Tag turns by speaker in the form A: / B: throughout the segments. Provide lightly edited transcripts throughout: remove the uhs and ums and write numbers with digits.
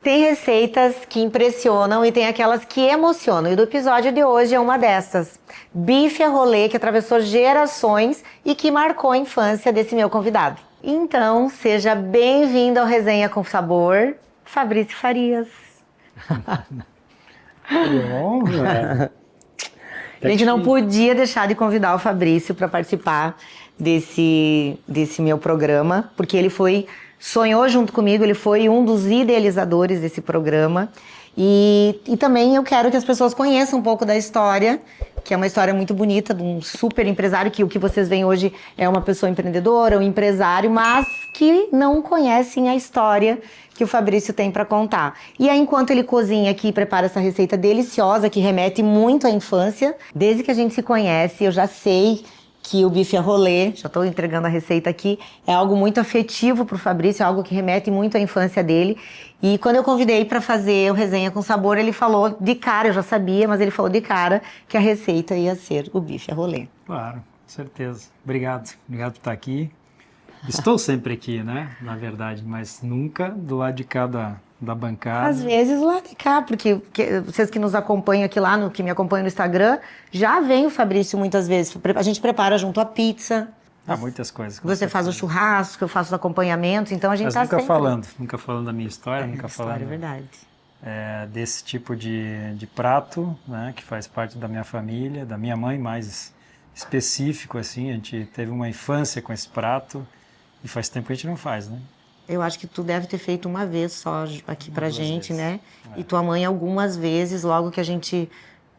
A: Tem receitas que impressionam e tem aquelas que emocionam. E do episódio de hoje é uma dessas. Bife a rolê que atravessou gerações e que marcou a infância desse meu convidado. Então, seja bem-vindo ao Resenha com Sabor, Fabrício Farias.
B: Bom,
A: A gente não podia deixar de convidar o Fabrício para participar desse meu programa, porque ele sonhou junto comigo, ele foi um dos idealizadores desse programa. E também eu quero que as pessoas conheçam um pouco da história, que é uma história muito bonita, de um super empresário, que o que vocês veem hoje é uma pessoa empreendedora, um empresário, mas que não conhecem a história que o Fabrício tem para contar. E aí, enquanto ele cozinha aqui e prepara essa receita deliciosa, que remete muito à infância, desde que a gente se conhece, eu já sei que o bife a rolê, já estou entregando a receita aqui, é algo muito afetivo para o Fabrício, é algo que remete muito à infância dele. E quando eu convidei para fazer o Resenha com Sabor, ele falou de cara, eu já sabia, mas ele falou de cara que a receita ia ser o bife a rolê.
B: Claro, com certeza. Obrigado por estar aqui. Estou sempre aqui, né, na verdade, mas nunca do lado de cá da bancada.
A: Às vezes lá de cá, porque vocês que nos acompanham aqui lá, que me acompanham no Instagram, já vem o Fabrício muitas vezes. A gente prepara junto a pizza.
B: Há muitas coisas.
A: Você faz o churrasco, eu faço os acompanhamentos, então a gente está sempre...
B: nunca falando da minha história, nunca falando...
A: É verdade.
B: Desse tipo de prato, né, que faz parte da minha família, da minha mãe mais específico, assim, a gente teve uma infância com esse prato e faz tempo que a gente não faz, né?
A: Eu acho que tu deve ter feito uma vez só aqui pra gente,
B: vezes.
A: né? E tua mãe algumas vezes, logo que a gente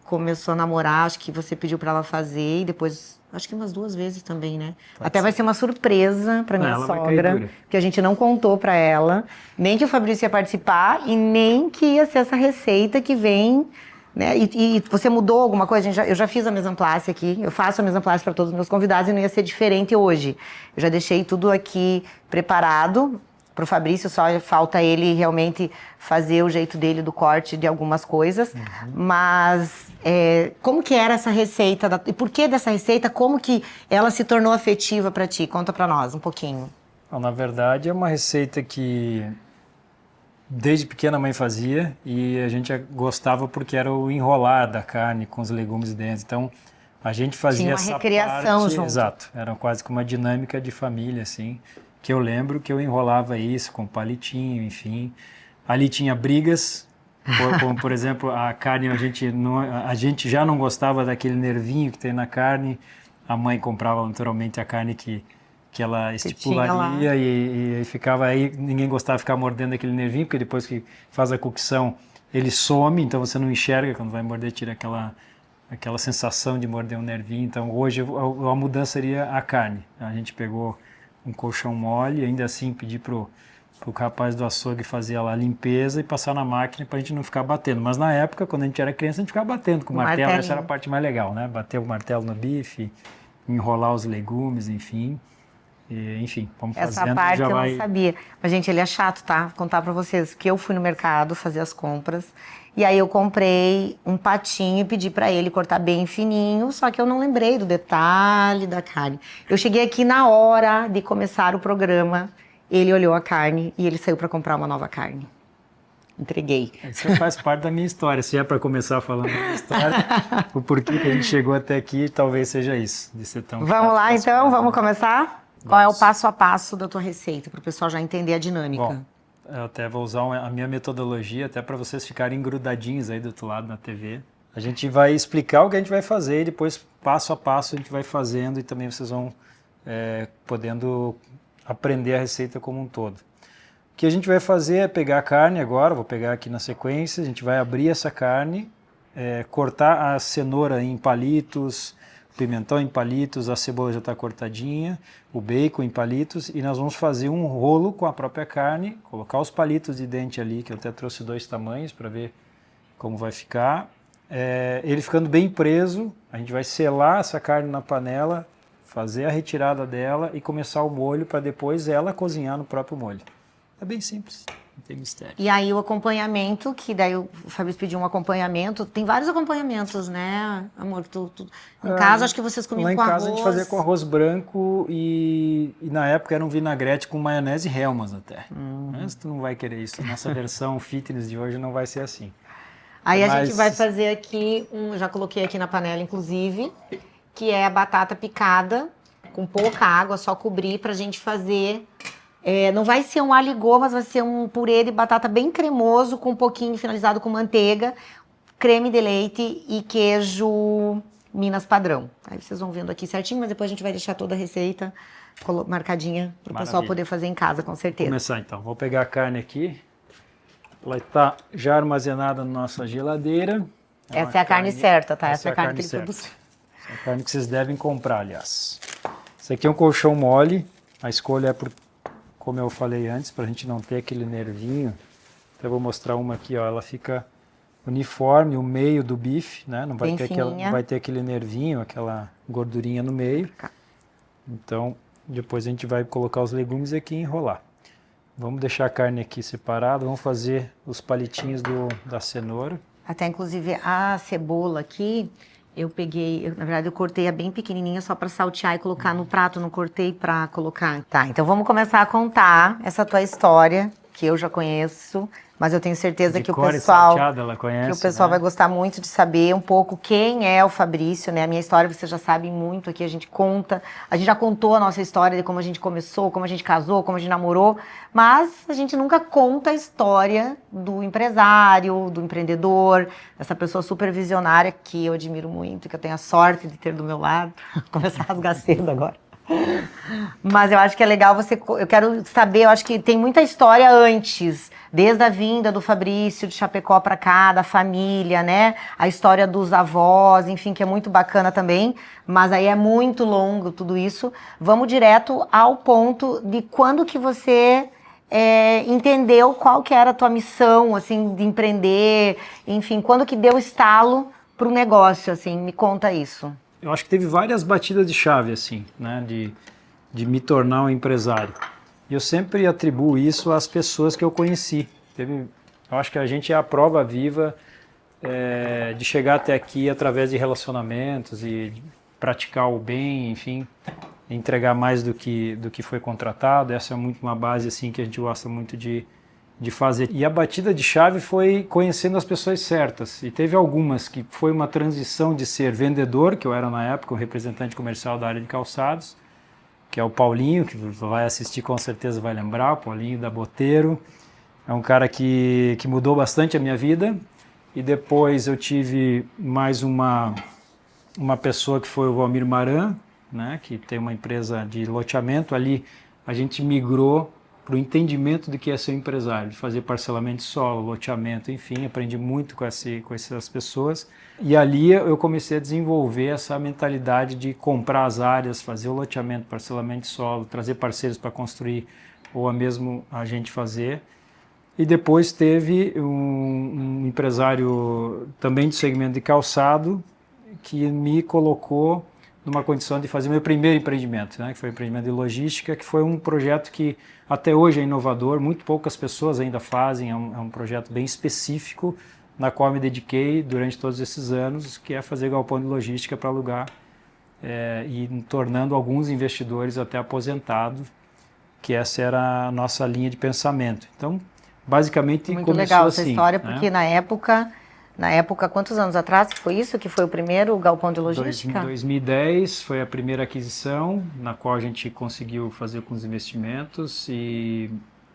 A: começou a namorar, acho que você pediu pra ela fazer e depois, acho que umas 2 vezes também, né? Até vai ser uma surpresa pra minha sogra, que a gente não contou pra ela, nem que o Fabrício ia participar e nem que ia ser essa receita que vem, né? E você mudou alguma coisa? Eu já fiz a mise en place aqui, eu faço a mise en place para todos os meus convidados e não ia ser diferente hoje. Eu já deixei tudo aqui preparado pro Fabrício, só falta ele realmente fazer o jeito dele do corte de algumas coisas. Mas como que era essa receita? E por que dessa receita? Como que ela se tornou afetiva para ti? Conta para nós um pouquinho.
B: Bom, na verdade, é uma receita que desde pequena a mãe fazia e a gente gostava porque era o enrolar da carne com os legumes dentro. Então, a gente fazia
A: Tinha uma
B: essa
A: recriação
B: parte,
A: junto.
B: exato, era quase que uma dinâmica de família, assim, que eu lembro que eu enrolava isso com palitinho, enfim. Ali tinha brigas, como por exemplo, a carne, a gente já não gostava daquele nervinho que tem na carne, a mãe comprava naturalmente a carne que ela estipularia e ficava aí, ninguém gostava de ficar mordendo aquele nervinho, porque depois que faz a cocção, ele some, então você não enxerga, quando vai morder, tira aquela sensação de morder um nervinho. Então hoje a mudança seria a carne. A gente pegou um colchão mole, ainda assim pedi pro rapaz do açougue fazer a limpeza e passar na máquina para a gente não ficar batendo. Mas na época, quando a gente era criança, a gente ficava batendo com o martelo, essa era a parte mais legal, né? Bater o martelo no bife, enrolar os legumes, enfim. Enfim, vamos fazendo.
A: Essa parte eu não sabia. Mas, gente, ele é chato, tá? Vou contar pra vocês que eu fui no mercado fazer as compras e aí eu comprei um patinho e pedi pra ele cortar bem fininho, só que eu não lembrei do detalhe da carne. Eu cheguei aqui na hora de começar o programa, ele olhou a carne e ele saiu pra comprar uma nova carne. Entreguei.
B: Isso faz parte da minha história. Se é para começar falando da minha história, o porquê que a gente chegou até aqui talvez seja isso, de ser tão
A: Vamos lá, então? Vamos começar? Qual é o passo a passo da tua receita, para o pessoal já entender a dinâmica?
B: Bom, eu até vou usar a minha metodologia até para vocês ficarem grudadinhos aí do outro lado na TV. A gente vai explicar o que a gente vai fazer e depois, passo a passo, a gente vai fazendo e também vocês vão podendo aprender a receita como um todo. O que a gente vai fazer é pegar a carne agora, vou pegar aqui na sequência, a gente vai abrir essa carne, cortar a cenoura em palitos, pimentão em palitos, a cebola já está cortadinha, o bacon em palitos e nós vamos fazer um rolo com a própria carne, colocar os palitos de dente ali, que eu até trouxe 2 tamanhos para ver como vai ficar. Ele ficando bem preso, a gente vai selar essa carne na panela, fazer a retirada dela e começar o molho para depois ela cozinhar no próprio molho. É bem simples, não tem mistério.
A: E aí o acompanhamento, que daí o Fabrício pediu um acompanhamento, tem vários acompanhamentos, né, amor? Em casa, acho que vocês comiam
B: Lá em
A: com
B: casa
A: arroz.
B: a gente fazia com arroz branco e na época era um vinagrete com maionese Hellmann's até. Mas tu não vai querer isso. Nossa versão fitness de hoje não vai ser assim.
A: Aí a gente vai fazer aqui, já coloquei aqui na panela, inclusive, que é a batata picada, com pouca água, só cobrir pra gente fazer. Não vai ser um aligô, mas vai ser um purê de batata bem cremoso, com um pouquinho finalizado com manteiga, creme de leite e queijo Minas padrão. Aí vocês vão vendo aqui certinho, mas depois a gente vai deixar toda a receita marcadinha para o pessoal poder fazer em casa, com certeza.
B: Vou começar então. Vou pegar a carne aqui. Ela está já armazenada na nossa geladeira.
A: Essa é a carne certa, tá? Essa é a carne que ele foi buscar.
B: Essa é a carne que vocês devem comprar, aliás. Esse aqui é um colchão mole. A escolha é por, como eu falei antes, para a gente não ter aquele nervinho. Então eu vou mostrar uma aqui, ó. Ela fica uniforme, o meio do bife, né? Não vai ter aquele nervinho, aquela gordurinha no meio. Então, depois a gente vai colocar os legumes aqui e enrolar. Vamos deixar a carne aqui separada, vamos fazer os palitinhos da cenoura.
A: Até inclusive a cebola aqui, na verdade eu cortei-a bem pequenininha só para saltear e colocar no prato, não cortei para colocar. Tá, então vamos começar a contar essa tua história, que eu já conheço, mas eu tenho certeza que o pessoal vai gostar muito de saber um pouco quem é o Fabrício, né? A minha história você já sabe muito aqui, a gente já contou a nossa história de como a gente começou, como a gente casou, como a gente namorou, mas a gente nunca conta a história do empresário, do empreendedor, dessa pessoa super visionária que eu admiro muito, que eu tenho a sorte de ter do meu lado. Vou começar a rasgar cedo agora. Mas eu acho que é legal eu quero saber, eu acho que tem muita história antes, desde a vinda do Fabrício de Chapecó para cá, da família, né? A história dos avós, enfim, que é muito bacana também, mas aí é muito longo tudo isso. Vamos direto ao ponto de quando que você entendeu qual que era a tua missão, assim, de empreender, enfim, quando que deu estalo para o negócio, assim, me conta isso.
B: Eu acho que teve várias batidas de chave, assim, né, de me tornar um empresário. E eu sempre atribuo isso às pessoas que eu conheci. Eu acho que a gente é a prova viva de chegar até aqui através de relacionamentos e de praticar o bem, enfim, entregar mais do que foi contratado. Essa é muito uma base assim que a gente gosta muito de fazer. E a batida de chave foi conhecendo as pessoas certas. E teve algumas que foi uma transição de ser vendedor, que eu era na época, um representante comercial da área de calçados, que é o Paulinho, que vai assistir com certeza vai lembrar, o Paulinho da Boteiro. É um cara que mudou bastante a minha vida. E depois eu tive mais uma pessoa que foi o Valmir Maran, né, que tem uma empresa de loteamento. Ali a gente migrou para o entendimento do que é ser empresário, de fazer parcelamento de solo, loteamento, enfim, aprendi muito com essas pessoas. E ali eu comecei a desenvolver essa mentalidade de comprar as áreas, fazer o loteamento, parcelamento de solo, trazer parceiros para construir ou mesmo a gente fazer. E depois teve um empresário também do segmento de calçado que me colocou numa condição de fazer meu primeiro empreendimento, né, que foi o empreendimento de logística, que foi um projeto que até hoje é inovador, muito poucas pessoas ainda fazem, é um projeto bem específico, na qual me dediquei durante todos esses anos, que é fazer galpão de logística para alugar e tornando alguns investidores até aposentados, que essa era a nossa linha de pensamento. Então, basicamente
A: muito
B: começou
A: legal
B: assim,
A: essa história,
B: né?
A: Porque na época, quantos anos atrás que foi isso? Que foi o primeiro galpão de logística?
B: Em 2010 foi a primeira aquisição, na qual a gente conseguiu fazer alguns investimentos e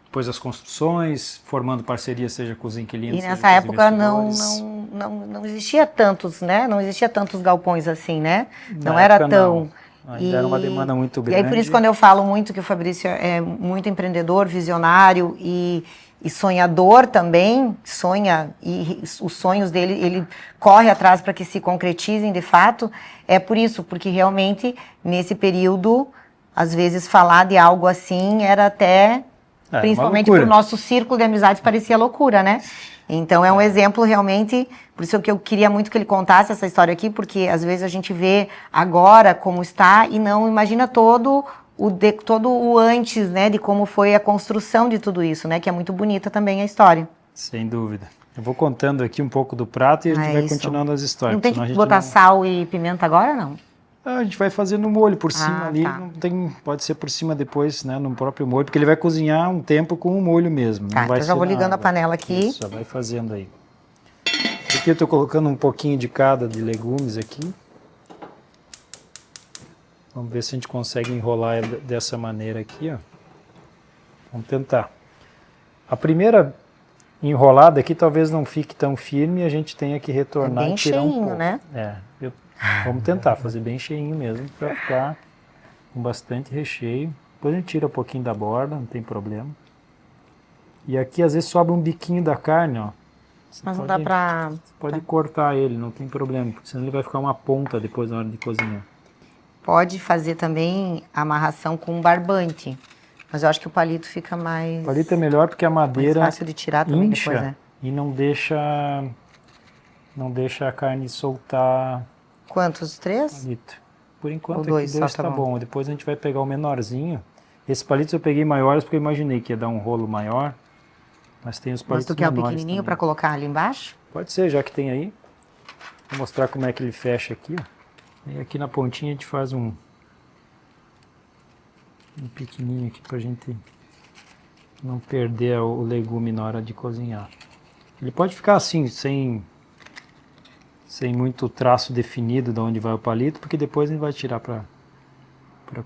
B: depois as construções, formando parcerias, seja com os inquilinos,
A: e
B: seja
A: nessa
B: com os
A: época
B: investidores.
A: não existia tantos, né? Não existia tantos galpões assim, né? Não era tão...
B: Ainda era uma demanda muito grande.
A: E aí por isso quando eu falo muito que o Fabrício é muito empreendedor, visionário e sonhador também, sonha, e os sonhos dele, ele corre atrás para que se concretizem de fato, é por isso, porque realmente nesse período, às vezes falar de algo assim era até, principalmente para o nosso círculo de amizades, parecia loucura, né? Então é um exemplo realmente, por isso que eu queria muito que ele contasse essa história aqui, porque às vezes a gente vê agora como está e não imagina todo todo o antes, né, de como foi a construção de tudo isso, né, que é muito bonita também a história.
B: Sem dúvida. Eu vou contando aqui um pouco do prato e a gente vai continuando as histórias.
A: Não tem que botar sal e pimenta agora, não?
B: A gente vai fazer no molho por cima ali,
A: tá.
B: não tem, pode ser por cima depois, né, no próprio molho, porque ele vai cozinhar um tempo com o molho mesmo.
A: Tá,
B: não vai
A: então já vou ligando a panela aqui.
B: Isso, já vai fazendo aí. Aqui eu estou colocando um pouquinho de cada de legumes aqui. Vamos ver se a gente consegue enrolar dessa maneira aqui, ó. Vamos tentar. A primeira enrolada aqui talvez não fique tão firme e a gente tenha que retornar e tirar um pouco.
A: Né?
B: Vamos tentar fazer bem cheinho mesmo para ficar com bastante recheio. Depois a gente tira um pouquinho da borda, não tem problema. E aqui às vezes sobra um biquinho da carne, ó.
A: Mas não dá pra...
B: Pode cortar ele, não tem problema, porque senão ele vai ficar uma ponta depois na hora de cozinhar.
A: Pode fazer também a amarração com barbante, mas eu acho que o palito fica mais...
B: O palito é melhor porque a madeira
A: mais fácil de tirar também
B: incha
A: depois, né?
B: E não deixa a carne soltar.
A: Quantos? 3?
B: Palito. Por enquanto
A: ou 2
B: aqui 2 tá bom. Depois a gente vai pegar o menorzinho. Esses palitos eu peguei maiores porque eu imaginei que ia dar um rolo maior. Mas tem os palitos menores. Mas
A: tu quer o pequenininho para colocar ali embaixo?
B: Pode ser, já que tem aí. Vou mostrar como é que ele fecha aqui, ó. E aqui na pontinha a gente faz um pequenininho aqui pra gente não perder o legume na hora de cozinhar. Ele pode ficar assim, sem muito traço definido de onde vai o palito, porque depois a gente vai tirar para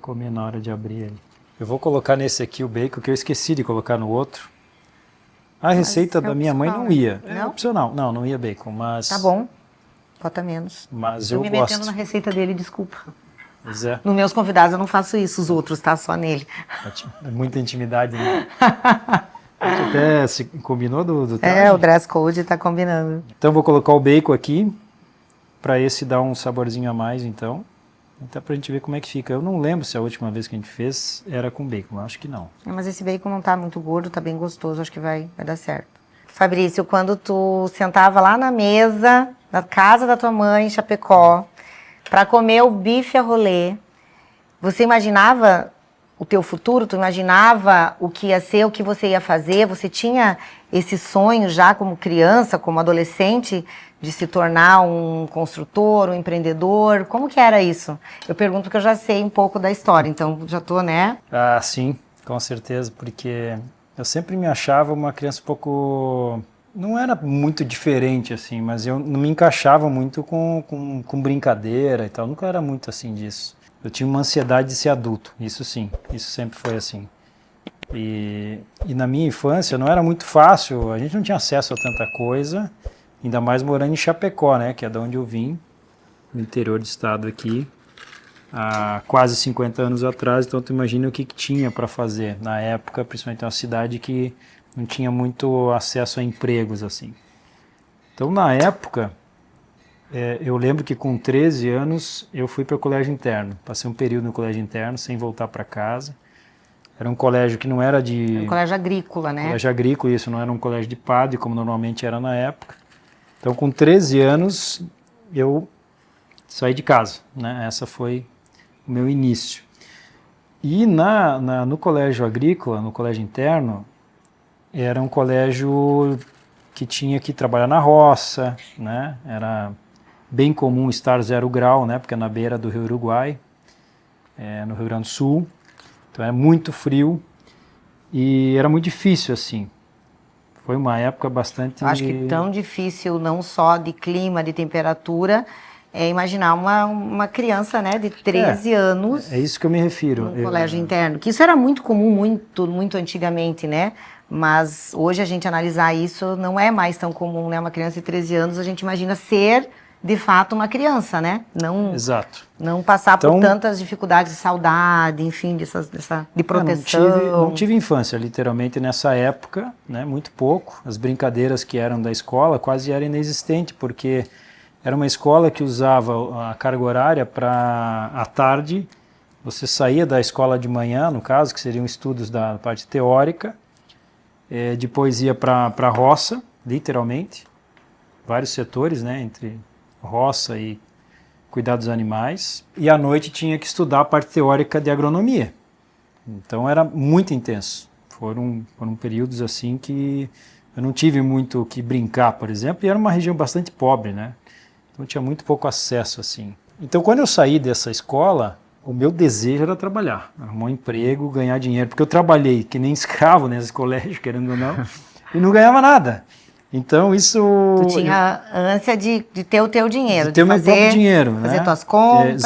B: comer na hora de abrir ele. Eu vou colocar nesse aqui o bacon, que eu esqueci de colocar no outro. A receita da minha mãe não ia. É opcional. Não ia bacon, mas...
A: Tá bom. Bota menos.
B: Mas eu
A: me
B: gosto.
A: Metendo na receita dele, desculpa.
B: Pois é.
A: Nos meus convidados eu não faço isso, os outros, tá? Só nele.
B: É muita intimidade, né? A gente até se combinou do traje.
A: O dress code tá combinando.
B: Então eu vou colocar o bacon aqui, para esse dar um saborzinho a mais, então. Até pra gente ver como é que fica. Eu não lembro se a última vez que a gente fez era com bacon, acho que não.
A: Mas esse bacon não tá muito gordo, tá bem gostoso, acho que vai dar certo. Fabrício, quando tu sentava lá na mesa, na casa da tua mãe, em Chapecó, para comer o bife a rolê, você imaginava o teu futuro? Tu imaginava o que ia ser, o que você ia fazer? Você tinha esse sonho já como criança, como adolescente, de se tornar um construtor, um empreendedor? Como que era isso? Eu pergunto porque eu já sei um pouco da história, então já tô, né?
B: Ah, sim, com certeza, porque eu sempre me achava uma criança um pouco... Não era muito diferente, assim, mas eu não me encaixava muito com brincadeira e tal. Nunca era muito assim disso. Eu tinha uma ansiedade de ser adulto, isso sim, isso sempre foi assim. E na minha infância não era muito fácil, a gente não tinha acesso a tanta coisa, ainda mais morando em Chapecó, né, que é de onde eu vim, no interior do estado aqui, há quase 50 anos atrás. Então tu imagina o que tinha para fazer na época, principalmente uma cidade que não tinha muito acesso a empregos assim. Então na época, eu lembro que com 13 anos eu fui para o colégio interno, passei um período no colégio interno sem voltar para casa. Era um colégio que não era de...
A: Um colégio agrícola, né?
B: Colégio agrícola, isso, não era um colégio de padre, como normalmente era na época. Então, com 13 anos, eu saí de casa, né? Essa foi o meu início. E no colégio agrícola, no colégio interno, era um colégio que tinha que trabalhar na roça, né? Era bem comum estar 0 grau, né? Porque é na beira do Rio Uruguai, no Rio Grande do Sul. Então era muito frio e era muito difícil, assim. Foi uma época bastante...
A: Eu acho que tão difícil, não só de clima, de temperatura, imaginar uma criança, né, de 13 anos...
B: É isso que eu me refiro.
A: No colégio interno. Que isso era muito comum, muito antigamente, né? Mas hoje a gente analisar isso não é mais tão comum, né? Uma criança de 13 anos, a gente imagina ser... de fato, uma criança, né?
B: Exato.
A: Não passar por tantas dificuldades de saudade, enfim, de proteção.
B: Não tive infância, literalmente, nessa época, né? Muito pouco. As brincadeiras que eram da escola quase eram inexistentes, porque era uma escola que usava a carga horária para, à tarde, você saía da escola de manhã, no caso, que seriam estudos da parte teórica, depois ia para a roça, literalmente, vários setores, né? Entre roça e cuidar dos animais, e à noite tinha que estudar a parte teórica de agronomia. Então era muito intenso. Foram períodos assim que eu não tive muito o que brincar, por exemplo, e era uma região bastante pobre, né? Então tinha muito pouco acesso assim. Então quando eu saí dessa escola, o meu desejo era trabalhar, arrumar um emprego, ganhar dinheiro, porque eu trabalhei que nem escravo nesse colégio, querendo ou não, e não ganhava nada. Então isso...
A: Tu tinha ânsia de ter o teu dinheiro,
B: de ter o meu próprio dinheiro,
A: fazer
B: né?
A: tuas compras,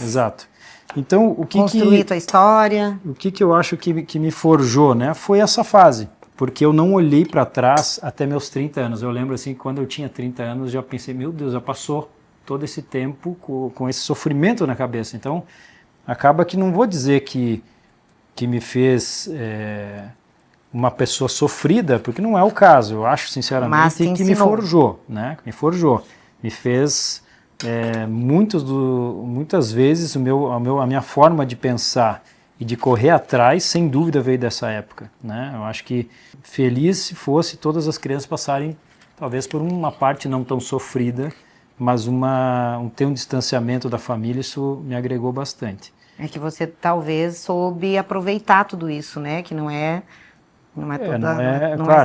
B: exato. Então
A: construir tua história.
B: O que eu acho que me forjou, né? Foi essa fase, porque eu não olhei para trás até meus 30 anos. Eu lembro assim, quando eu tinha 30 anos, já pensei, meu Deus, já passou todo esse tempo com esse sofrimento na cabeça. Então, acaba que não vou dizer que me fez uma pessoa sofrida, porque não é o caso. Eu acho, sinceramente, que me forjou, né? Me forjou. Me fez, muitas vezes, a minha forma de pensar e de correr atrás, sem dúvida, veio dessa época, né? Eu acho que feliz se fosse todas as crianças passarem, talvez por uma parte não tão sofrida, mas ter um distanciamento da família, isso me agregou bastante.
A: É que você talvez soube aproveitar tudo isso, né? Que não é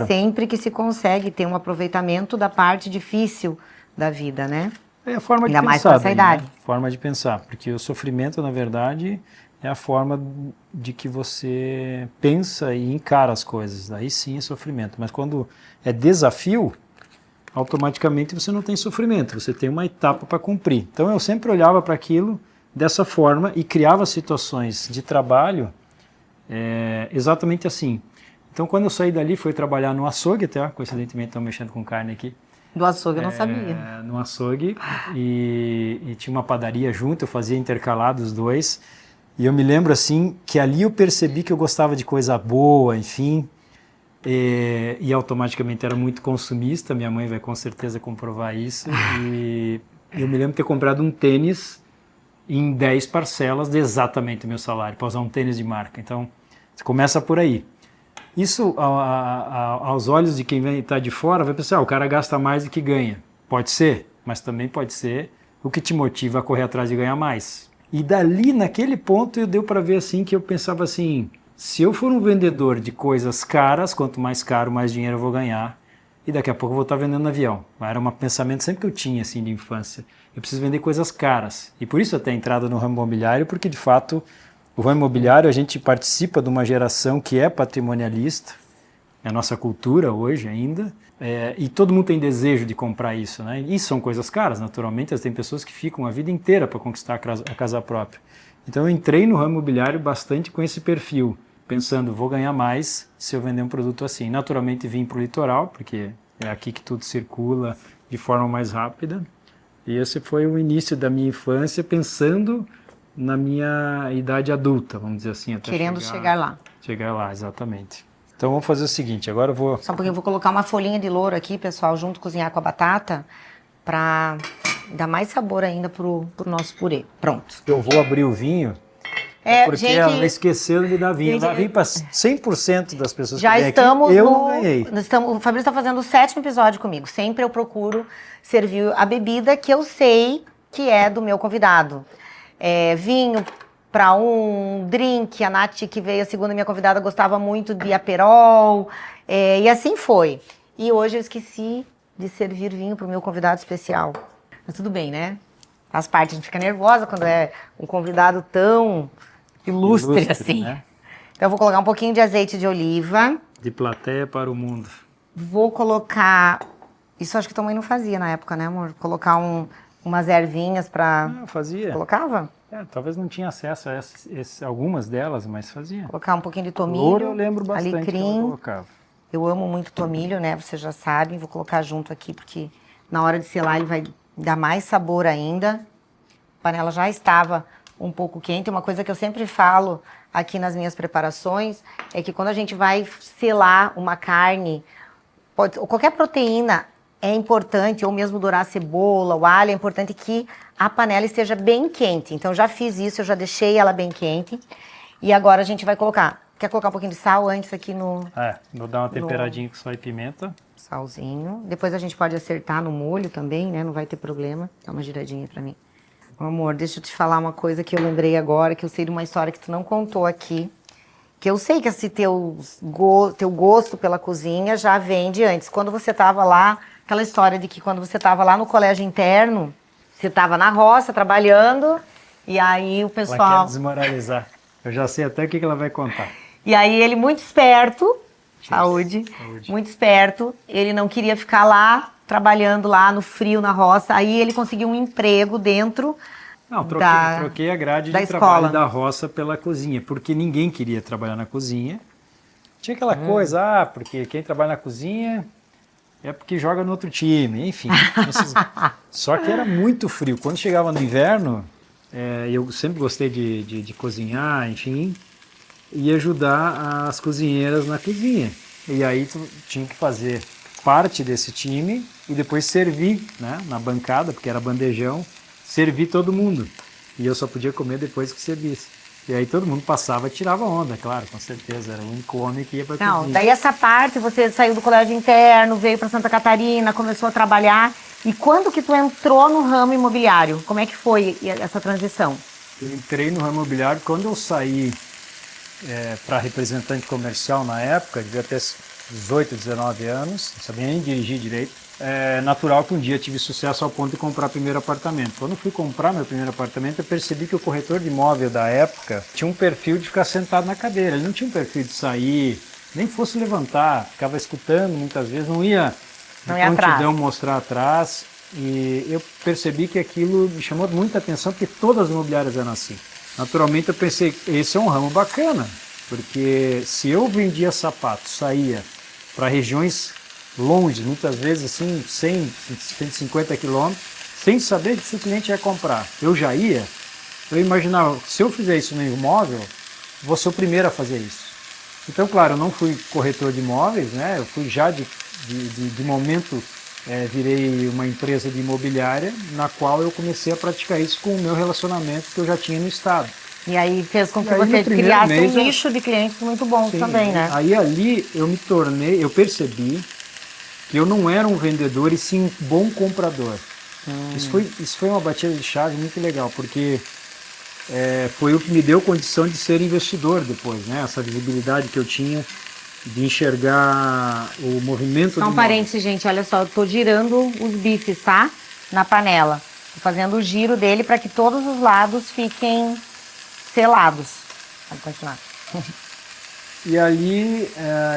A: sempre que se consegue ter um aproveitamento da parte difícil da vida, né?
B: É a forma de
A: pensar. Ainda mais com essa idade.
B: Né? Forma de pensar, porque o sofrimento, na verdade, é a forma de que você pensa e encara as coisas. Aí sim é sofrimento. Mas quando é desafio, automaticamente você não tem sofrimento, você tem uma etapa para cumprir. Então eu sempre olhava para aquilo dessa forma e criava situações de trabalho exatamente assim. Então quando eu saí dali, fui trabalhar no açougue, até coincidentemente estou mexendo com carne aqui.
A: Do açougue eu não sabia.
B: No açougue, e tinha uma padaria junto, eu fazia intercalado os dois, e eu me lembro assim que ali eu percebi que eu gostava de coisa boa, enfim, e automaticamente era muito consumista, minha mãe vai com certeza comprovar isso, e eu me lembro de ter comprado um tênis em 10 parcelas de exatamente o meu salário, para usar um tênis de marca. Então, você começa por aí. Isso, aos olhos de quem está de fora, vai pensar, o cara gasta mais do que ganha. Pode ser, mas também pode ser o que te motiva a correr atrás de ganhar mais. E dali, naquele ponto, deu para ver assim que eu pensava assim, se eu for um vendedor de coisas caras, quanto mais caro, mais dinheiro eu vou ganhar. E daqui a pouco eu vou estar vendendo avião. Era um pensamento sempre que eu tinha assim de infância. Eu preciso vender coisas caras. E por isso até a entrada no ramo imobiliário, porque de fato o ramo imobiliário a gente participa de uma geração que é patrimonialista, é a nossa cultura hoje ainda, e todo mundo tem desejo de comprar isso, né? E são coisas caras, naturalmente, tem pessoas que ficam a vida inteira para conquistar a casa própria. Então eu entrei no ramo imobiliário bastante com esse perfil, pensando, vou ganhar mais se eu vender um produto assim. Naturalmente vim para o litoral, porque é aqui que tudo circula de forma mais rápida. E esse foi o início da minha infância, pensando na minha idade adulta, vamos dizer assim. Até
A: querendo chegar lá.
B: Chegar lá, exatamente. Então vamos fazer o seguinte, agora eu vou...
A: Só porque eu vou colocar uma folhinha de louro aqui, pessoal, junto cozinhar com a batata, para dar mais sabor ainda pro nosso purê. Pronto.
B: Eu vou abrir o vinho, porque ela esqueceu de dar vinho. Dá vinho para 100% das pessoas
A: já
B: que
A: estamos
B: aqui. Eu ganhei.
A: O Fabrício está fazendo o 7º episódio comigo. Sempre eu procuro servir a bebida que eu sei que é do meu convidado. Vinho para um drink, a Nath, que veio, a segunda minha convidada, gostava muito de Aperol, e assim foi. E hoje eu esqueci de servir vinho para o meu convidado especial. Mas tudo bem, né? Faz parte, a gente fica nervosa quando é um convidado tão ilustre assim. Né? Então eu vou colocar um pouquinho de azeite de oliva.
B: De plateia para o mundo.
A: Vou colocar... Isso acho que tua mãe não fazia na época, né, amor? Colocar umas ervinhas para...
B: Não, fazia.
A: Colocava?
B: Talvez não tinha acesso a algumas delas, mas fazia.
A: Colocar um pouquinho de tomilho.
B: Louro eu lembro bastante
A: alecrim.
B: que eu colocava.
A: Eu amo muito tomilho, né? Vocês já sabem. Vou colocar junto aqui, porque na hora de selar ele vai dar mais sabor ainda. A panela já estava um pouco quente. Uma coisa que eu sempre falo aqui nas minhas preparações é que quando a gente vai selar uma carne, ou qualquer proteína, é importante, ou mesmo dourar a cebola, o alho, é importante que a panela esteja bem quente. Então, já fiz isso, eu já deixei ela bem quente. E agora a gente vai colocar... Quer colocar um pouquinho de sal antes aqui no...
B: vou dar uma temperadinha com sal e pimenta.
A: Salzinho. Depois a gente pode acertar no molho também, né? Não vai ter problema. Dá uma giradinha pra mim. Amor, deixa eu te falar uma coisa que eu lembrei agora, que eu sei de uma história que tu não contou aqui. Que eu sei que esse teu gosto pela cozinha já vem de antes. Quando você estava lá, aquela história de que quando você estava lá no colégio interno, você estava na roça trabalhando, e aí o
B: Ela
A: pessoal...
B: quer desmoralizar. Eu já sei até o que ela vai contar.
A: E aí ele muito esperto,
B: Saúde.
A: muito esperto, ele não queria ficar lá, trabalhando lá no frio, na roça, aí ele conseguiu um emprego dentro
B: Não,
A: da
B: troquei a grade
A: da
B: de
A: escola.
B: trabalho da roça pela cozinha, porque ninguém queria trabalhar na cozinha. Tinha aquela coisa, porque quem trabalha na cozinha é porque joga no outro time, enfim. Só que era muito frio. Quando chegava no inverno, eu sempre gostei de cozinhar, enfim, e ajudar as cozinheiras na cozinha. E aí tu tinha que fazer parte desse time e depois servir, né, na bancada, porque era bandejão, servir todo mundo. E eu só podia comer depois que servisse. E aí todo mundo passava e tirava onda, claro, com certeza. Era o único homem que ia para a
A: Não,
B: cozinha.
A: daí essa parte, você saiu do colégio interno, veio para Santa Catarina, começou a trabalhar. E quando que tu entrou no ramo imobiliário? Como é que foi essa transição?
B: Eu entrei no ramo imobiliário quando eu saí para representante comercial na época, devia ter 18, 19 anos, não sabia nem dirigir direito. É natural que um dia tive sucesso ao ponto de comprar o primeiro apartamento. Quando eu fui comprar meu primeiro apartamento, eu percebi que o corretor de imóvel da época tinha um perfil de ficar sentado na cadeira. Ele não tinha um perfil de sair, nem fosse levantar, ficava escutando muitas vezes, não ia de prontidão mostrar atrás. E eu percebi que aquilo me chamou muita atenção, porque todas as imobiliárias eram assim. Naturalmente eu pensei, esse é um ramo bacana, porque se eu vendia sapato, saía para regiões longe, muitas vezes assim, 100, 150 quilômetros, sem saber se o cliente ia comprar. Eu já ia, eu imaginava, se eu fizer isso no imóvel, vou ser o primeiro a fazer isso. Então, claro, eu não fui corretor de imóveis, né? Eu fui já de momento, virei uma empresa de imobiliária, na qual eu comecei a praticar isso com o meu relacionamento que eu já tinha no estado.
A: E aí fez com que você criasse um nicho de clientes muito bom também, né?
B: Aí ali eu percebi que eu não era um vendedor e sim um bom comprador. Isso foi uma batida de chave muito legal, porque foi o que me deu condição de ser investidor depois, né? Essa visibilidade que eu tinha de enxergar o movimento.
A: Só um parênteses, gente, olha só, eu tô girando os bifes, tá? Na panela. Tô fazendo o giro dele para que todos os lados fiquem selados. Pode continuar.
B: E ali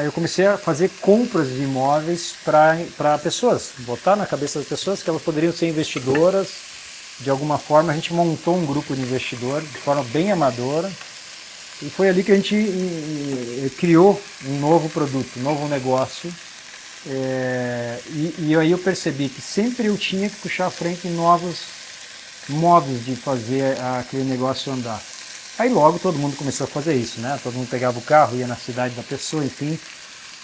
B: eu comecei a fazer compras de imóveis para pessoas, botar na cabeça das pessoas que elas poderiam ser investidoras. De alguma forma a gente montou um grupo de investidores de forma bem amadora. E foi ali que a gente criou um novo produto, um novo negócio. E aí eu percebi que sempre eu tinha que puxar à frente novos modos de fazer aquele negócio andar. Aí logo todo mundo começou a fazer isso, né? Todo mundo pegava o carro, ia na cidade da pessoa, enfim.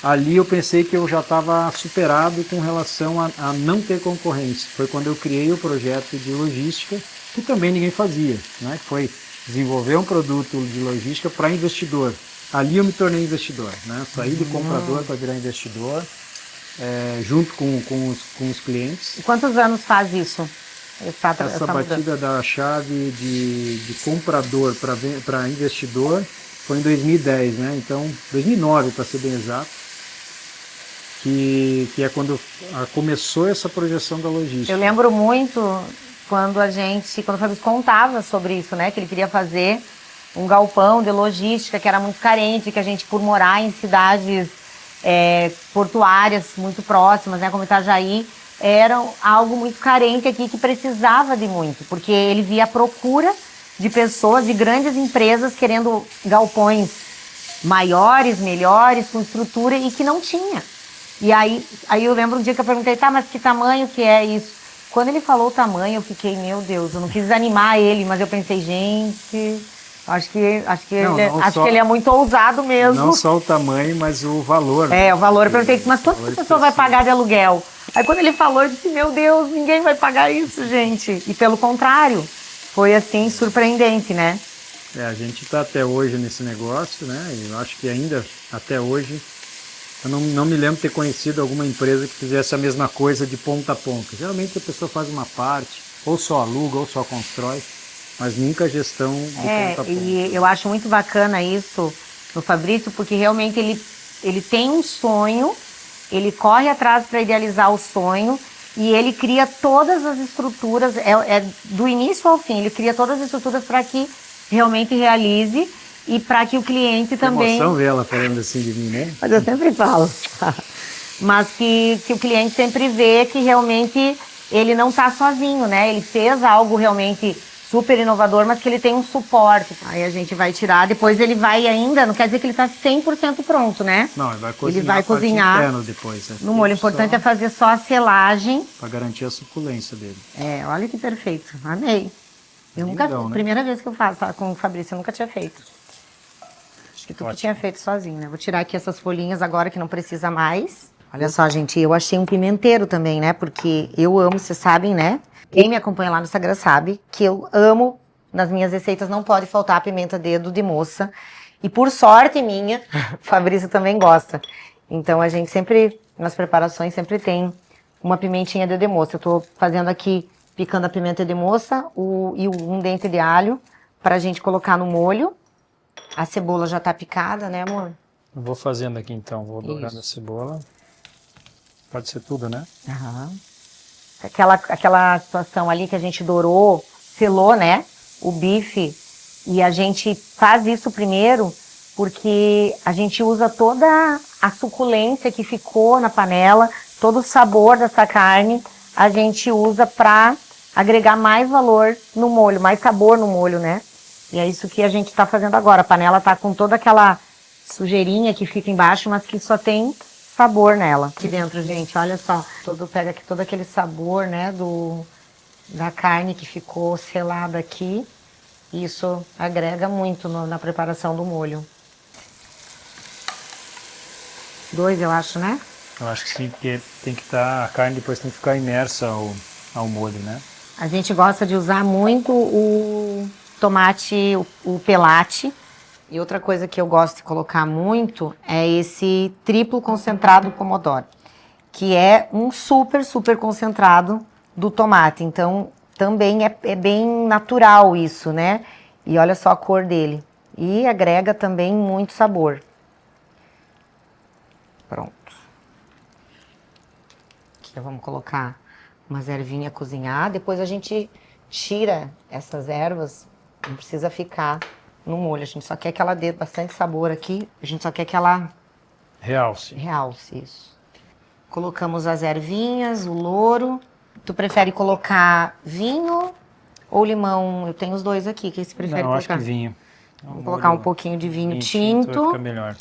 B: Ali eu pensei que eu já estava superado com relação a não ter concorrência. Foi quando eu criei o projeto de logística, que também ninguém fazia, né? Que foi desenvolver um produto de logística para investidor. Ali eu me tornei investidor, né? Saí de comprador para virar investidor, junto com os clientes.
A: E quantos anos faz isso?
B: Essa batida da chave de comprador para investidor foi em 2010, né? Então, 2009 para ser bem exato, que é quando começou essa projeção da logística.
A: Eu lembro muito quando o Fabrício contava sobre isso, né? Que ele queria fazer um galpão de logística que era muito carente, que a gente, por morar em cidades portuárias muito próximas, né? Como Itajaí, era algo muito carente aqui que precisava de muito, porque ele via a procura de pessoas, de grandes empresas querendo galpões maiores, melhores, com estrutura e que não tinha. E aí eu lembro um dia que eu perguntei, tá, mas que tamanho que é isso? Quando ele falou o tamanho, eu fiquei, meu Deus, eu não quis desanimar ele, mas eu pensei, gente, acho que ele é muito ousado mesmo.
B: Não só o tamanho, mas o valor.
A: O valor. Eu perguntei, mas quanto que a pessoa vai pagar de aluguel? Aí quando ele falou, eu disse, meu Deus, ninguém vai pagar isso, gente. E pelo contrário, foi assim, surpreendente, né?
B: A gente está até hoje nesse negócio, né? Eu acho que ainda, até hoje, eu não me lembro de ter conhecido alguma empresa que fizesse a mesma coisa de ponta a ponta. Geralmente a pessoa faz uma parte, ou só aluga, ou só constrói, mas nunca a gestão de ponta a ponta.
A: E eu acho muito bacana isso, no Fabrício, porque realmente ele tem um sonho, ele corre atrás para idealizar o sonho e ele cria todas as estruturas, é do início ao fim, ele cria todas as estruturas para que realmente realize e para que o cliente também...
B: emoção ver ela falando assim de mim, né?
A: Mas eu sempre falo. Mas que o cliente sempre vê que realmente ele não está sozinho, né? Ele fez algo realmente super inovador, mas que ele tem um suporte. Aí a gente vai tirar, depois ele vai ainda, não quer dizer que ele está 100% pronto, né?
B: Não,
A: ele vai cozinhar
B: depois.
A: No molho. O importante é fazer só a selagem.
B: Para garantir a suculência dele.
A: Olha que perfeito. Amei. Eu nunca,
B: né?
A: Primeira vez que eu faço com o Fabrício, eu nunca tinha feito. Acho que tu que tinha feito sozinho, né? Vou tirar aqui essas folhinhas agora que não precisa mais. Olha só, gente, eu achei um pimenteiro também, né? Porque eu amo, vocês sabem, né? Quem me acompanha lá no Instagram sabe que eu amo, nas minhas receitas não pode faltar a pimenta dedo de moça. E por sorte minha, o Fabrício também gosta. Então a gente sempre, nas preparações, sempre tem uma pimentinha dedo de moça. Eu tô fazendo aqui, picando a pimenta de moça e um dente de alho pra gente colocar no molho. A cebola já tá picada, né, amor?
B: Eu vou fazendo aqui então, vou dourando a cebola. Pode ser tudo, né?
A: Aham. Aquela situação ali que a gente dourou, selou, né, o bife, e a gente faz isso primeiro porque a gente usa toda a suculência que ficou na panela, todo o sabor dessa carne, a gente usa para agregar mais valor no molho, mais sabor no molho, né? E é isso que a gente tá fazendo agora. A panela tá com toda aquela sujeirinha que fica embaixo, mas que só tem sabor nela. Aqui dentro, gente, olha só. Pega aqui todo aquele sabor, né, da carne que ficou selada aqui. Isso agrega muito na preparação do molho. 2, eu acho, né?
B: Eu acho que sim, porque tem que estar, a carne depois tem que ficar imersa ao molho, né?
A: A gente gosta de usar muito o tomate, o pelate. E outra coisa que eu gosto de colocar muito é esse triplo concentrado pomodoro, que é um super, super concentrado do tomate. Então, também é bem natural isso, né? E olha só a cor dele. E agrega também muito sabor. Pronto. Aqui vamos colocar umas ervinhas cozinhar. Depois a gente tira essas ervas, não precisa ficar no molho. A gente só quer que ela dê bastante sabor aqui. A gente só quer que ela
B: realce
A: isso. Colocamos as ervinhas, o louro. Tu prefere colocar vinho ou limão? Eu tenho os dois aqui. O que você prefere colocar?
B: Acho que vinho.
A: Vamos colocar um pouquinho de vinho tinto.
B: Vai ficar melhor.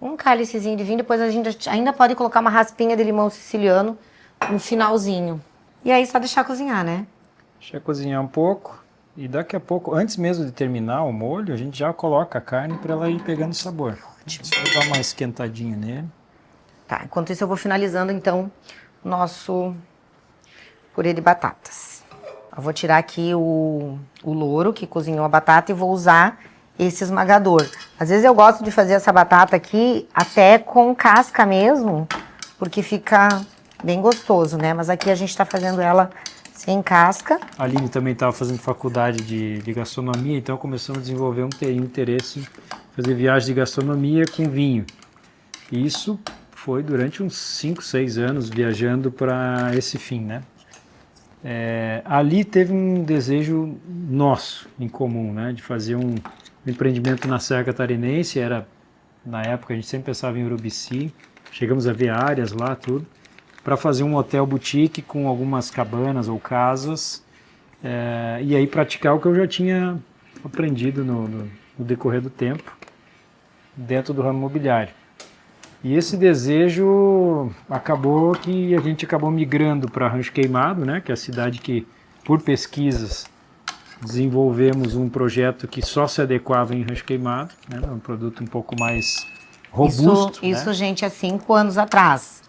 A: Um cálicezinho de vinho. Depois a gente ainda pode colocar uma raspinha de limão siciliano no finalzinho. E aí só deixar cozinhar, né?
B: Deixa cozinhar um pouco. E daqui a pouco, antes mesmo de terminar o molho, a gente já coloca a carne para ela ir pegando sabor. Só dar uma esquentadinha nele.
A: Tá, enquanto isso eu vou finalizando então o nosso purê de batatas. Eu vou tirar aqui o louro que cozinhou a batata e vou usar esse esmagador. Às vezes eu gosto de fazer essa batata aqui até com casca mesmo, porque fica bem gostoso, né? Mas aqui a gente tá fazendo ela sem casca.
B: A Aline também estava fazendo faculdade de gastronomia, então começamos a desenvolver um interesse em fazer viagem de gastronomia com vinho. E isso foi durante uns 5, 6 anos viajando para esse fim, né? Ali teve um desejo nosso em comum, né? De fazer um empreendimento na Serra Catarinense. Na época a gente sempre pensava em Urubici, chegamos a ver áreas lá, tudo, para fazer um hotel boutique com algumas cabanas ou casas, e aí praticar o que eu já tinha aprendido no decorrer do tempo dentro do ramo imobiliário. E esse desejo acabou que a gente acabou migrando para Rancho Queimado, né, que é a cidade que, por pesquisas, desenvolvemos um projeto que só se adequava em Rancho Queimado, né, um produto um pouco mais robusto.
A: Isso,
B: né?
A: gente, há 5 anos atrás.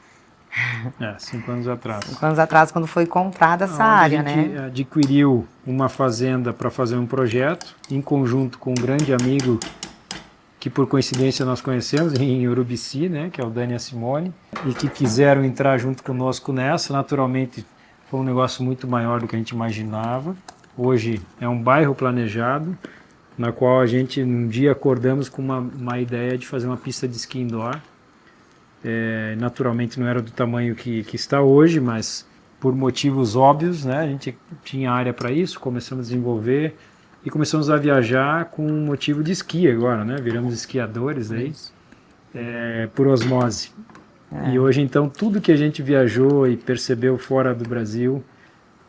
B: 5 anos atrás.
A: 5 anos atrás, quando foi comprada essa área, né?
B: A gente adquiriu uma fazenda para fazer um projeto, em conjunto com um grande amigo que por coincidência nós conhecemos em Urubici, né, que é o Dani e a Simone, e que quiseram entrar junto conosco nessa. Naturalmente foi um negócio muito maior do que a gente imaginava. Hoje é um bairro planejado, na qual a gente, um dia, acordamos com uma ideia de fazer uma pista de esqui indoor. Naturalmente não era do tamanho que está hoje, mas por motivos óbvios, né, a gente tinha área para isso, começamos a desenvolver e começamos a viajar com motivo de esqui agora, né, viramos esquiadores aí, por osmose. E hoje, então, tudo que a gente viajou e percebeu fora do Brasil,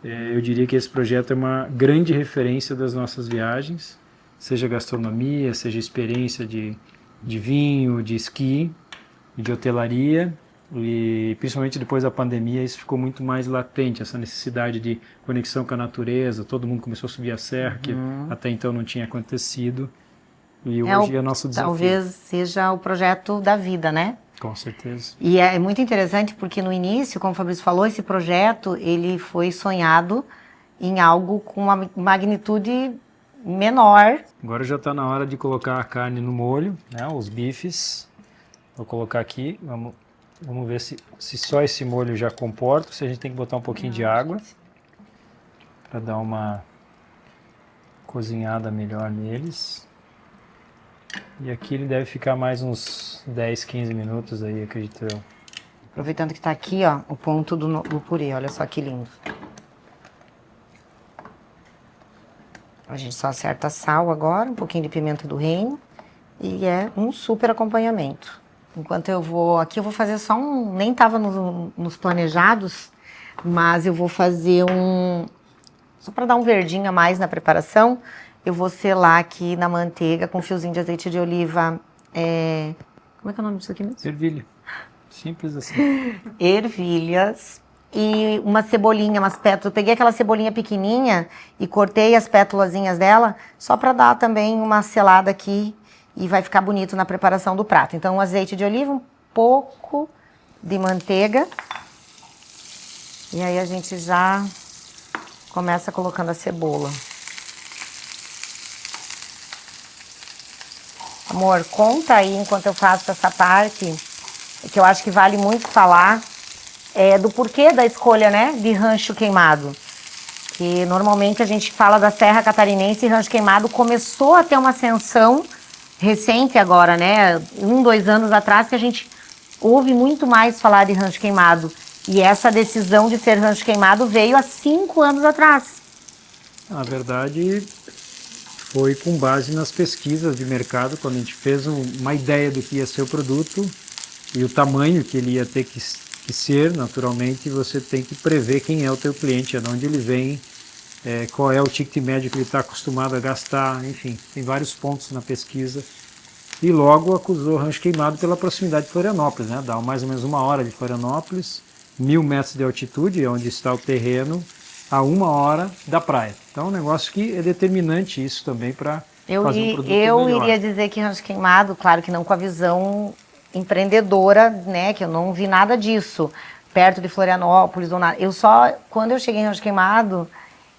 B: eu diria que esse projeto é uma grande referência das nossas viagens, seja gastronomia, seja experiência de vinho, de esqui, de hotelaria, e principalmente depois da pandemia isso ficou muito mais latente, essa necessidade de conexão com a natureza, todo mundo começou a subir a serra, que até então não tinha acontecido, e hoje é nosso desafio.
A: Talvez seja o projeto da vida, né?
B: Com certeza.
A: E é muito interessante porque no início, como o Fabrício falou, esse projeto ele foi sonhado em algo com uma magnitude menor.
B: Agora já está na hora de colocar a carne no molho, né, os bifes. Vou colocar aqui, vamos ver se só esse molho já comporta, se a gente tem que botar um pouquinho de água para dar uma cozinhada melhor neles. E aqui ele deve ficar mais uns 10, 15 minutos aí, acredito eu.
A: Aproveitando que está aqui, ó, o ponto do purê, olha só que lindo. A gente só acerta sal agora, um pouquinho de pimenta do reino e é um super acompanhamento. Enquanto eu vou, aqui eu vou fazer só nem estava nos planejados, mas eu vou fazer só para dar um verdinho a mais na preparação, eu vou selar aqui na manteiga com um fiozinho de azeite de oliva, como é que é o nome disso aqui mesmo?
B: Ervilha, simples assim.
A: Ervilhas e uma cebolinha, umas pétalas. Eu peguei aquela cebolinha pequenininha e cortei as pétalazinhas dela, só para dar também uma selada aqui. E vai ficar bonito na preparação do prato. Então, um azeite de oliva, um pouco de manteiga. E aí a gente já começa colocando a cebola. Amor, conta aí, enquanto eu faço essa parte, que eu acho que vale muito falar, do porquê da escolha, né, de Rancho Queimado. Que normalmente a gente fala da Serra Catarinense e Rancho Queimado começou a ter uma ascensão recente agora, né? 2 anos atrás que a gente ouve muito mais falar de Rancho Queimado. E essa decisão de ser Rancho Queimado veio há 5 anos atrás.
B: Na verdade, foi com base nas pesquisas de mercado, quando a gente fez uma ideia do que ia ser o produto e o tamanho que ele ia ter que ser, naturalmente, você tem que prever quem é o teu cliente, de onde ele vem, qual é o ticket médio que ele está acostumado a gastar, enfim, tem vários pontos na pesquisa. E logo acusou Rancho Queimado pela proximidade de Florianópolis, né? Dá mais ou menos 1 hora de Florianópolis, 1000 metros de altitude, onde está o terreno, a 1 hora da praia. Então é um negócio que é determinante isso também para fazer um produto melhor.
A: Eu iria dizer que Rancho Queimado, claro que não com a visão empreendedora, né? Que eu não vi nada disso, perto de Florianópolis ou nada. Quando eu cheguei em Rancho Queimado,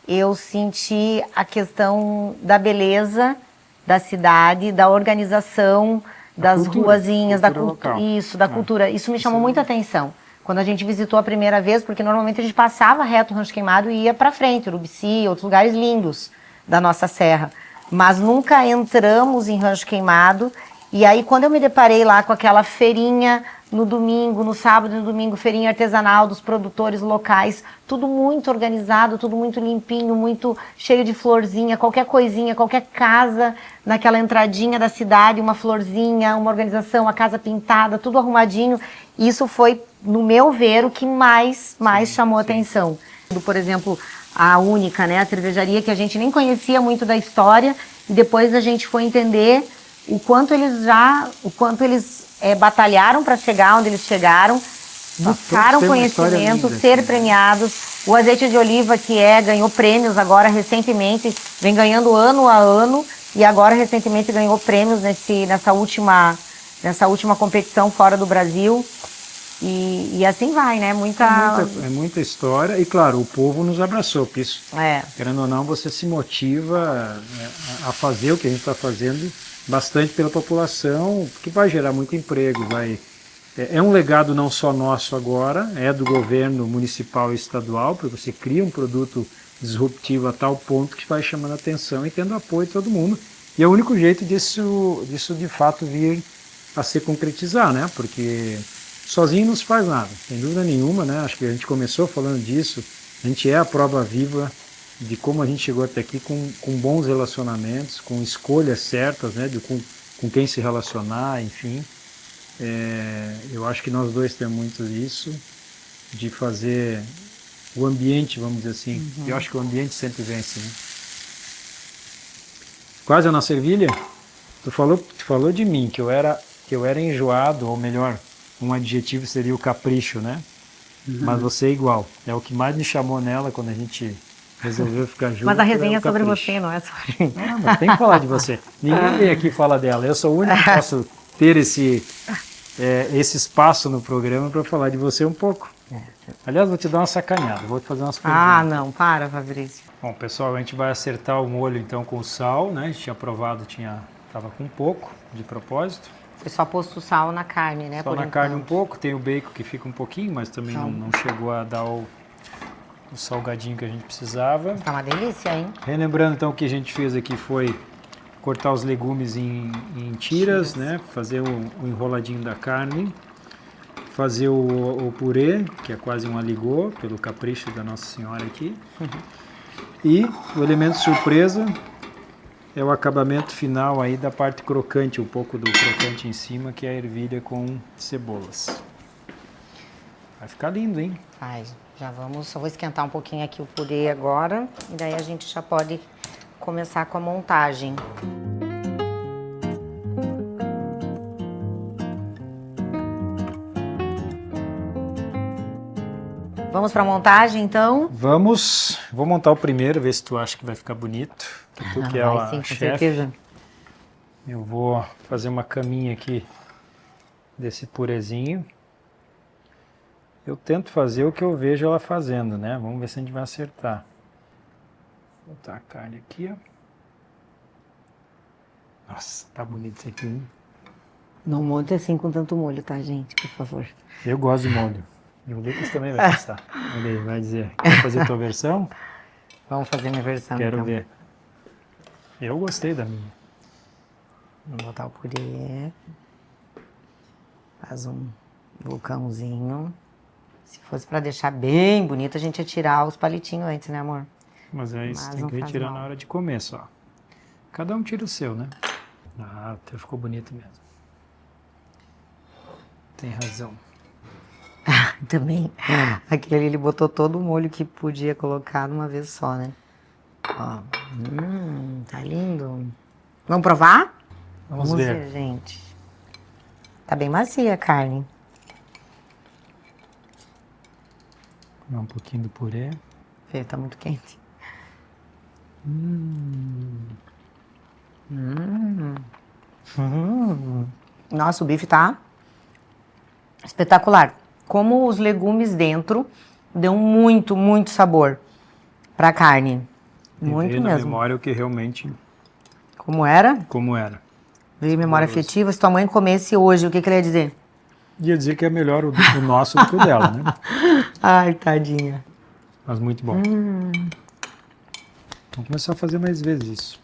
A: eu senti a questão da beleza da cidade, da organização, das ruazinhas, da cultura. Isso, da cultura. Isso me chamou muita atenção. Quando a gente visitou a primeira vez, porque normalmente a gente passava reto o Rancho Queimado e ia para frente, Urubici, outros lugares lindos da nossa serra. Mas nunca entramos em Rancho Queimado. E aí, quando eu me deparei lá com aquela feirinha no domingo, no sábado e no domingo, feirinha artesanal dos produtores locais, tudo muito organizado, tudo muito limpinho, muito cheio de florzinha, qualquer coisinha, qualquer casa naquela entradinha da cidade, uma florzinha, uma organização, a casa pintada, tudo arrumadinho. Isso foi, no meu ver, o que mais chamou atenção. Por exemplo, a Única, né, a cervejaria que a gente nem conhecia muito da história e depois a gente foi entender o quanto eles batalharam para chegar onde eles chegaram, buscaram conhecimento, ser premiados. O azeite de oliva ganhou prêmios agora recentemente, vem ganhando ano a ano e agora recentemente ganhou prêmios nessa última competição fora do Brasil. E assim vai, né?
B: É muita história e, claro, o povo nos abraçou, porque isso, querendo ou não, você se motiva a fazer o que a gente está fazendo bastante pela população, que vai gerar muito emprego. É um legado não só nosso agora, é do governo municipal e estadual, porque você cria um produto disruptivo a tal ponto que vai chamando atenção e tendo apoio de todo mundo. E é o único jeito disso de fato vir a se concretizar, né? Porque sozinho não se faz nada, sem dúvida nenhuma, né? Acho que a gente começou falando disso, a gente é a prova viva de como a gente chegou até aqui com bons relacionamentos, com escolhas certas, né? Com quem se relacionar, enfim. Eu acho que nós dois temos muito isso, de fazer o ambiente, vamos dizer assim. Eu acho que o ambiente sempre vence, né? Quase a nossa ervilha, tu falou de mim, que eu era enjoado, ou melhor, um adjetivo seria o capricho, né? Mas você é igual. É o que mais me chamou nela quando a gente resolveu ficar junto.
A: Mas a resenha é sobre você, não é sobre mim.
B: Ah, mas tem que falar de você. Ninguém vem aqui falar dela. Eu sou o único que posso ter esse espaço no programa para falar de você um pouco. Aliás, vou te dar uma sacaneada, vou te fazer umas perguntas.
A: Ah, não, para, Fabrício.
B: Bom, pessoal, a gente vai acertar o molho então com o sal, né? A gente tinha provado, estava com pouco de propósito.
A: Foi só posto sal na carne, né?
B: Só na carne um pouco, tem o bacon que fica um pouquinho, mas também não chegou a dar o salgadinho que a gente precisava.
A: Tá uma delícia, hein?
B: Relembrando então o que a gente fez aqui foi cortar os legumes em tiras, né? Fazer o enroladinho da carne, fazer o purê, que é quase um aligô, pelo capricho da Nossa Senhora aqui. E o elemento surpresa é o acabamento final aí da parte crocante, um pouco do crocante em cima, que é a ervilha com cebolas. Vai ficar lindo, hein?
A: Vai, já vamos, só vou esquentar um pouquinho aqui o purê agora, e daí a gente já pode começar com a montagem. Vamos para a montagem, então?
B: Vamos. Vou montar o primeiro, ver se tu acha que vai ficar bonito. Tu que é a
A: sim, com
B: chefe.
A: certeza.
B: Eu vou fazer uma caminha aqui desse purezinho. Eu tento fazer o que eu vejo ela fazendo, né? Vamos ver se a gente vai acertar. Vou botar a carne aqui, ó. Nossa, tá bonito isso aqui, hein?
A: Não monte assim com tanto molho, tá, gente? Por favor.
B: Eu gosto de molho. E o Lucas também vai gostar. Olha aí, vai dizer. Quer fazer a tua versão?
A: Vamos fazer minha versão,
B: Quero
A: então.
B: ver. Eu gostei da minha.
A: Vamos botar o purê. Faz um vulcãozinho. Se fosse pra deixar bem bonito, a gente ia tirar os palitinhos antes, né, amor?
B: Mas aí
A: Mas
B: você tem
A: não
B: que
A: faz
B: retirar
A: mal.
B: na hora de comer só. Cada um tira o seu, né? Ah, o teu ficou bonito mesmo. Tem razão.
A: Também. Aquele ali, ele botou todo o molho que podia colocar de uma vez só, né? Ó. Tá lindo. Vamos provar?
B: Vamos ver.
A: Gente. Tá bem macia a carne.
B: Comer um pouquinho do purê.
A: Fê, tá muito quente. Nossa, o bife tá espetacular. Como os legumes dentro deu muito, muito sabor pra carne. Muito
B: veio na
A: mesmo.
B: memória o que realmente,
A: Como era?
B: como era.
A: Veio memória afetiva. Se tua mãe comesse hoje, o que que ele ia dizer?
B: Ia dizer que é melhor o nosso do que o dela, né?
A: Ai, tadinha.
B: Mas muito bom. Vamos começar a fazer mais vezes isso.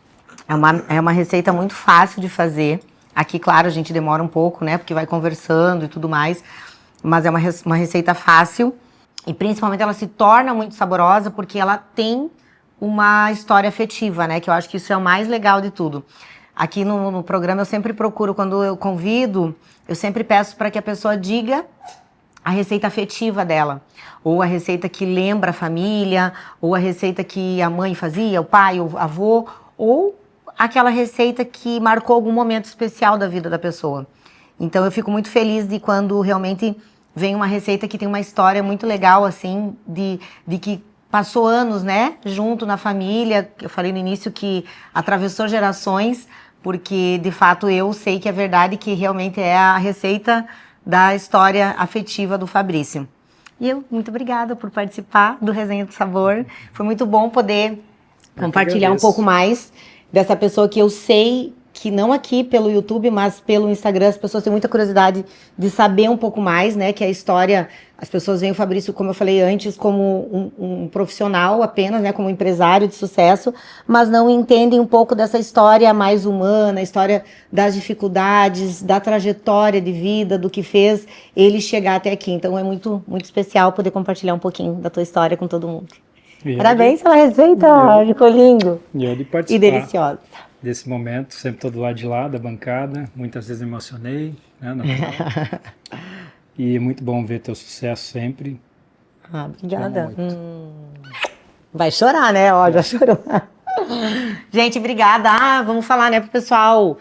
A: É uma receita muito fácil de fazer. Aqui, claro, a gente demora um pouco, né? Porque vai conversando e tudo mais. Mas é uma receita fácil. E principalmente ela se torna muito saborosa porque ela tem uma história afetiva, né? Que eu acho que isso é o mais legal de tudo. Aqui no programa eu sempre procuro, quando eu convido, eu sempre peço para que a pessoa diga a receita afetiva dela. Ou a receita que lembra a família, ou a receita que a mãe fazia, o pai, o avô, ou aquela receita que marcou algum momento especial da vida da pessoa. Então eu fico muito feliz de quando realmente vem uma receita que tem uma história muito legal, assim, de que passou anos, né, junto na família. Eu falei no início que atravessou gerações, porque de fato eu sei que é verdade, que realmente é a receita da história afetiva do Fabrício. E eu, muito obrigada por participar do Resenha do Sabor. Foi muito bom poder compartilhar um pouco mais dessa pessoa que eu sei que não aqui pelo YouTube, mas pelo Instagram, as pessoas têm muita curiosidade de saber um pouco mais, né? Que a história, as pessoas veem o Fabrício, como eu falei antes, como um profissional apenas, né? Como um empresário de sucesso, mas não entendem um pouco dessa história mais humana, a história das dificuldades, da trajetória de vida, do que fez ele chegar até aqui. Então é muito, muito especial poder compartilhar um pouquinho da tua história com todo mundo. Parabéns pela receita, ficou lindo.
B: E eu de participar.
A: E deliciosa.
B: Desse momento, sempre todo lado de lá, da bancada, muitas vezes me emocionei, né, natural. E é muito bom ver teu sucesso sempre.
A: Ah, obrigada. Vai chorar, né? Ó, já chorou. Gente, obrigada. Vamos falar, né, pro pessoal.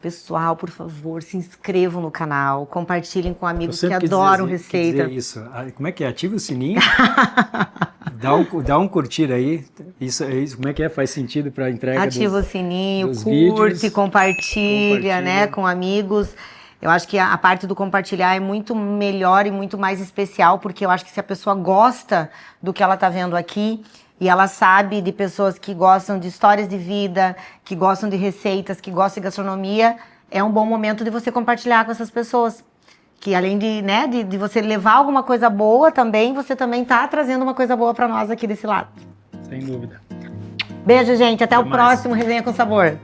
A: Pessoal, por favor, se inscrevam no canal, compartilhem com amigos que adoram receita.
B: Isso. Como é que é? Ativa o sininho. Dá um curtir aí. Isso, como é que é? Faz sentido para a entrega
A: Ativa o sininho,
B: dos
A: curte,
B: vídeos.
A: compartilha, né, com amigos. Eu acho que a parte do compartilhar é muito melhor e muito mais especial, porque eu acho que se a pessoa gosta do que ela tá vendo aqui, e ela sabe de pessoas que gostam de histórias de vida, que gostam de receitas, que gostam de gastronomia, é um bom momento de você compartilhar com essas pessoas. Que além de, né, de você levar alguma coisa boa também, você também tá trazendo uma coisa boa para nós aqui desse lado.
B: Sem dúvida.
A: Beijo, gente. Até o
B: mais.
A: próximo Resenha com Sabor.